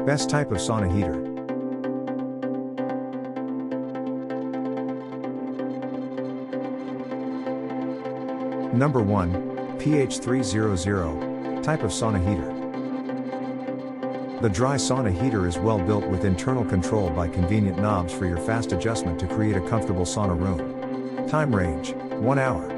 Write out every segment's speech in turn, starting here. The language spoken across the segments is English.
Best type of sauna heater. Number 1. PH300 Type of Sauna Heater. The dry sauna heater is well built with internal control by convenient knobs for your fast adjustment to create a comfortable sauna room. Time range, 1 hour.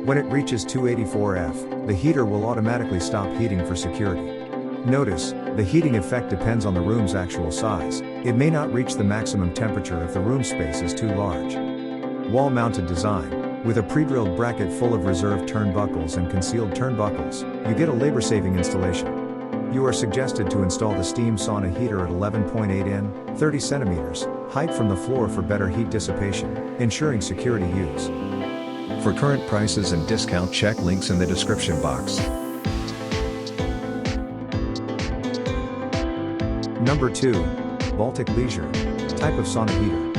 When it reaches 284 F, the heater will automatically stop heating for security. Notice, the heating effect depends on the room's actual size. It may not reach the maximum temperature if the room space is too large. Wall-mounted design. With a pre-drilled bracket full of reserved turnbuckles and concealed turnbuckles, you get a labor-saving installation. You are suggested to install the steam sauna heater at 11.8 in, 30 centimeters, height from the floor for better heat dissipation, ensuring security use. For current prices and discount, check links in the description box. Number 2. Baltic Leisure Type of Sauna Heater.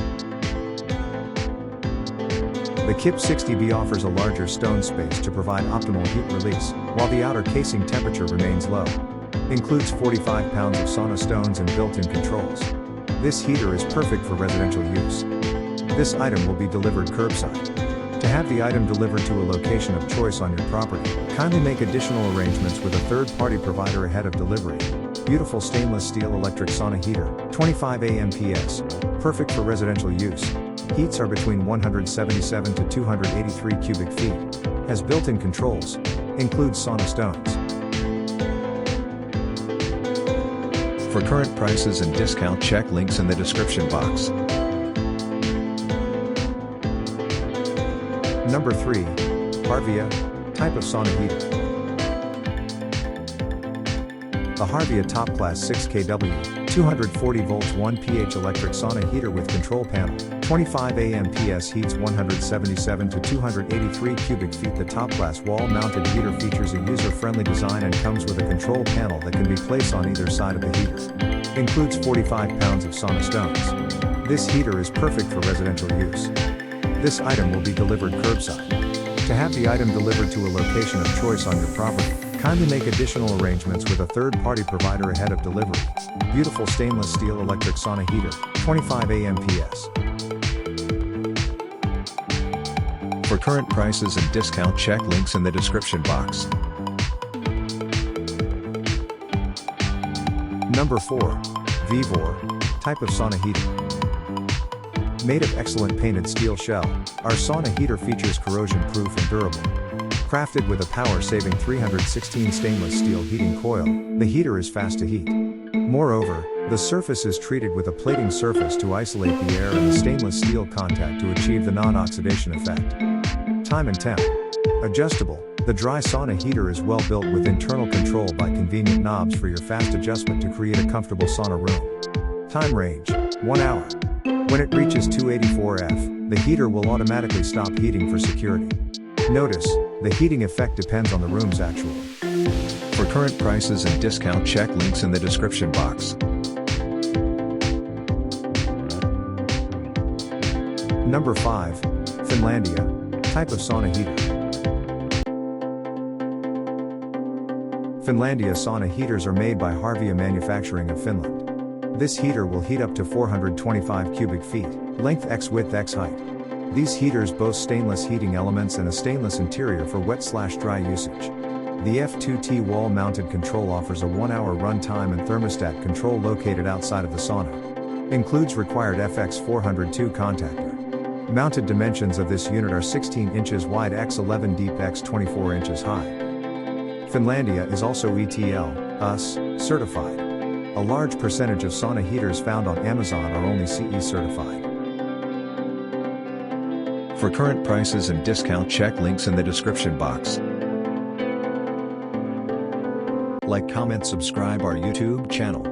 The KIP 60B offers a larger stone space to provide optimal heat release, while the outer casing temperature remains low. Includes 45 pounds of sauna stones and built-in controls. This heater is perfect for residential use. This item will be delivered curbside. To have the item delivered to a location of choice on your property, kindly make additional arrangements with a third-party provider ahead of delivery. Beautiful stainless steel electric sauna heater, 25 amps, perfect for residential use. Heats are between 177 to 283 cubic feet. Has built-in controls. Includes sauna stones. For current prices and discount, check links in the description box. Number 3. Harvia Type of Sauna Heater. The Harvia Top Class 6 kW, 240 volts 1 pH electric sauna heater with control panel, 25 amps, heats 177 to 283 cubic feet. The top class wall-mounted heater features a user-friendly design and comes with a control panel that can be placed on either side of the heater. Includes 45 pounds of sauna stones. This heater is perfect for residential use. This item will be delivered curbside. To have the item delivered to a location of choice on your property, kindly make additional arrangements with a third-party provider ahead of delivery. Beautiful stainless steel electric sauna heater, 25 amps. For current prices and discount, check links in the description box. Number 4. Vivor Type of Sauna Heater. Made of excellent painted steel shell, our sauna heater features corrosion-proof and durable. Crafted with a power-saving 316 stainless steel heating coil, the heater is fast to heat. Moreover, the surface is treated with a plating surface to isolate the air and the stainless steel contact to achieve the non-oxidation effect. Time and temp. Adjustable. The dry sauna heater is well built with internal control by convenient knobs for your fast adjustment to create a comfortable sauna room. Time range, 1 hour. When it reaches 284 F, the heater will automatically stop heating for security. Notice, the heating effect depends on the room's actual. For current prices and discount, check links in the description box. Number 5. Finlandia Type of Sauna Heater. Finlandia sauna heaters are made by Harvia Manufacturing of Finland. This heater will heat up to 425 cubic feet, length x width x height. These heaters boast stainless heating elements and a stainless interior for wet/dry usage. The F2T wall-mounted control offers a 1-hour run time and thermostat control located outside of the sauna. Includes required FX402 contactor. Mounted dimensions of this unit are 16 inches wide x 11 deep x 24 inches high. Finlandia is also ETL/US certified. A large percentage of sauna heaters found on Amazon are only CE certified. For current prices and discount, check links in the description box. Like, comment, subscribe our YouTube channel.